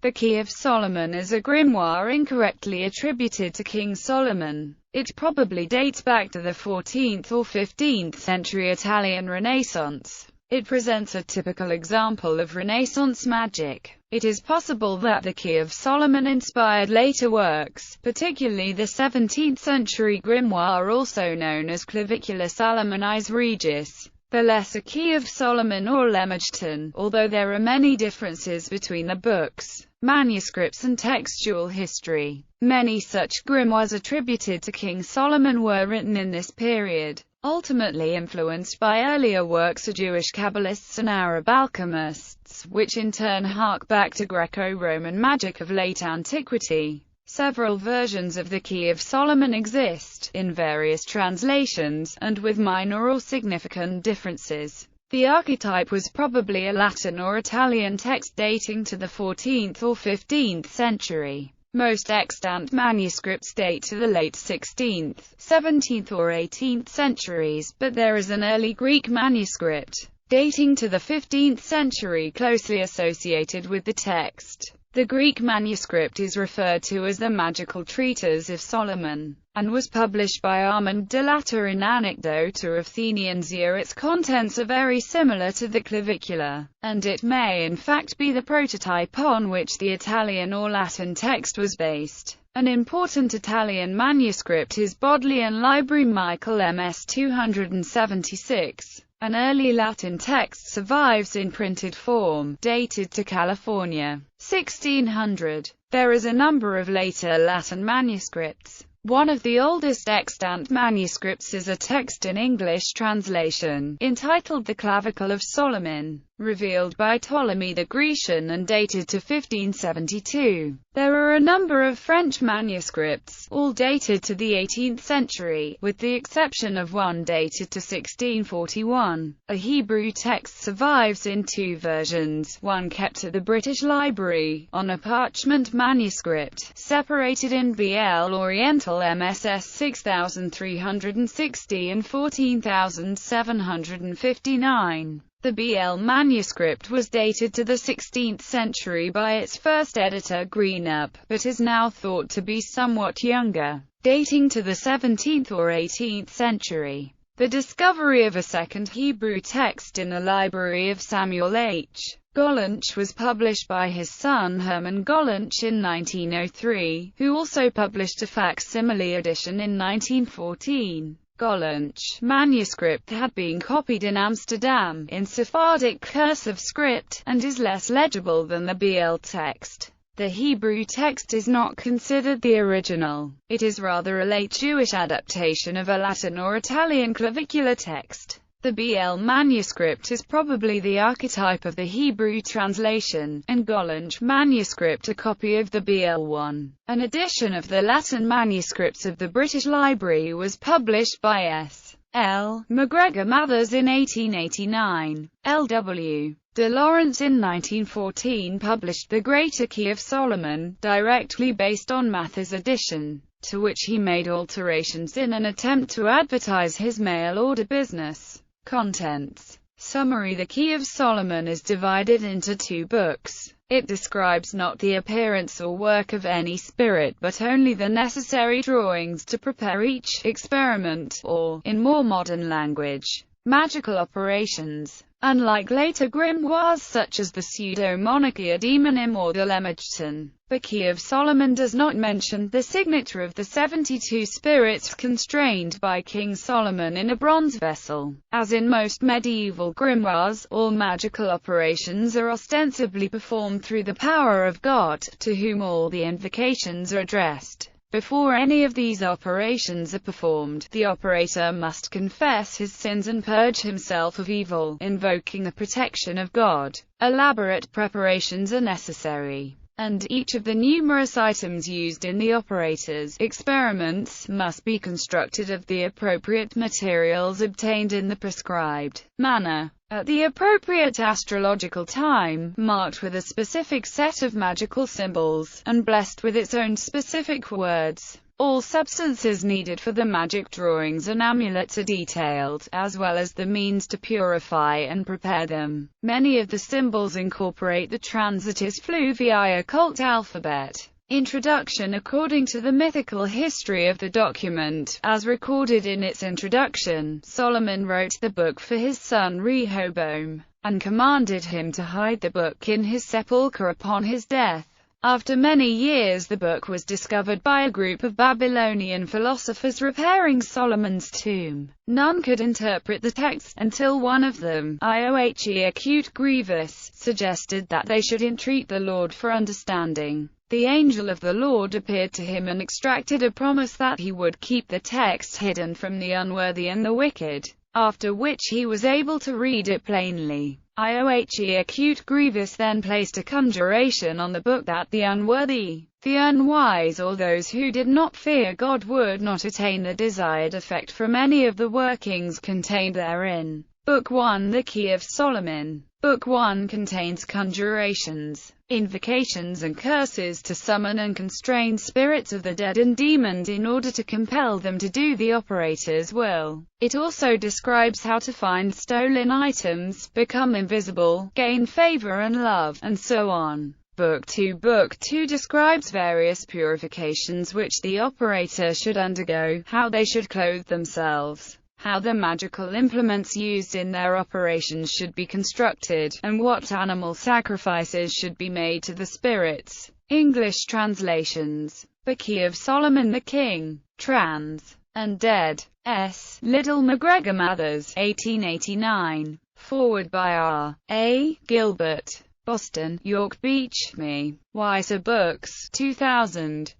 The Key of Solomon is a grimoire incorrectly attributed to King Solomon. It probably dates back to the 14th or 15th century Italian Renaissance. It presents a typical example of Renaissance magic. It is possible that the Key of Solomon inspired later works, particularly the 17th-century grimoire also known as Clavicula Salomonis Regis, the Lesser Key of Solomon or Lemerton, although there are many differences between the books, manuscripts and textual history. Many such grimoires attributed to King Solomon were written in this period, ultimately influenced by earlier works of Jewish Kabbalists and Arab alchemists, which in turn hark back to Greco-Roman magic of late antiquity. Several versions of the Key of Solomon exist, in various translations, and with minor or significant differences. The archetype was probably a Latin or Italian text dating to the 14th or 15th century. Most extant manuscripts date to the late 16th, 17th or 18th centuries, but there is an early Greek manuscript, dating to the 15th century closely associated with the text. The Greek manuscript is referred to as the Magical Treatise of Solomon, and was published by Armand de Latta in Anecdota Atheniensia. Its contents are very similar to the Clavicula, and it may in fact be the prototype on which the Italian or Latin text was based. An important Italian manuscript is Bodleian Library Michael MS 276. An early Latin text survives in printed form, dated to California, 1600. There is a number of later Latin manuscripts. One of the oldest extant manuscripts is a text in English translation, entitled The Clavicle of Solomon, revealed by Ptolemy the Grecian and dated to 1572. There are a number of French manuscripts, all dated to the 18th century, with the exception of one dated to 1641. A Hebrew text survives in two versions, one kept at the British Library, on a parchment manuscript, separated in BL Oriental MSS 6360 and 14759. The BL manuscript was dated to the 16th century by its first editor Greenup, but is now thought to be somewhat younger, dating to the 17th or 18th century. The discovery of a second Hebrew text in the library of Samuel H. Gollancz was published by his son Hermann Gollancz in 1903, who also published a facsimile edition in 1914. Gollancz manuscript had been copied in Amsterdam, in Sephardic cursive script, and is less legible than the BL text. The Hebrew text is not considered the original. It is rather a late Jewish adaptation of a Latin or Italian clavicular text. The BL manuscript is probably the archetype of the Hebrew translation, and Gollancz manuscript a copy of the BL one. An edition of the Latin manuscripts of the British Library was published by S. L. MacGregor Mathers in 1889. L.W. de Lawrence in 1914 published The Greater Key of Solomon, directly based on Mathers' edition, to which he made alterations in an attempt to advertise his mail-order business. Contents. Summary. The Key of Solomon is divided into two books. It describes not the appearance or work of any spirit but only the necessary drawings to prepare each experiment, or, in more modern language, magical operations. Unlike later grimoires such as the Pseudo-Monarchia Daemonim or the Lemerton, the Key of Solomon does not mention the signature of the 72 spirits constrained by King Solomon in a bronze vessel. As in most medieval grimoires, all magical operations are ostensibly performed through the power of God, to whom all the invocations are addressed. Before any of these operations are performed, the operator must confess his sins and purge himself of evil, invoking the protection of God. Elaborate preparations are necessary, and each of the numerous items used in the operator's experiments must be constructed of the appropriate materials obtained in the prescribed manner, at the appropriate astrological time, marked with a specific set of magical symbols, and blessed with its own specific words. All substances needed for the magic drawings and amulets are detailed, as well as the means to purify and prepare them. Many of the symbols incorporate the transitus fluvii occult alphabet. Introduction. According to the mythical history of the document, as recorded in its introduction, Solomon wrote the book for his son Rehoboam, and commanded him to hide the book in his sepulchre upon his death. After many years the book was discovered by a group of Babylonian philosophers repairing Solomon's tomb. None could interpret the text, until one of them, Iohe Acute Grievous, suggested that they should entreat the Lord for understanding. The angel of the Lord appeared to him and extracted a promise that he would keep the text hidden from the unworthy and the wicked, after which he was able to read it plainly. Iohe Acute Grievous then placed a conjuration on the book that the unworthy, the unwise, or those who did not fear God would not attain the desired effect from any of the workings contained therein. Book 1. The Key of Solomon. Book 1 contains conjurations, invocations and curses to summon and constrain spirits of the dead and demons in order to compel them to do the operator's will. It also describes how to find stolen items, become invisible, gain favor and love, and so on. Book 2. Book 2 describes various purifications which the operator should undergo, how they should clothe themselves, how the magical implements used in their operations should be constructed, and what animal sacrifices should be made to the spirits. English translations. The Key of Solomon the King, trans. and dead. S. Liddell McGregor Mathers, 1889. Forward by R. A. Gilbert. Boston, York Beach, Me. Weiser Books, 2000.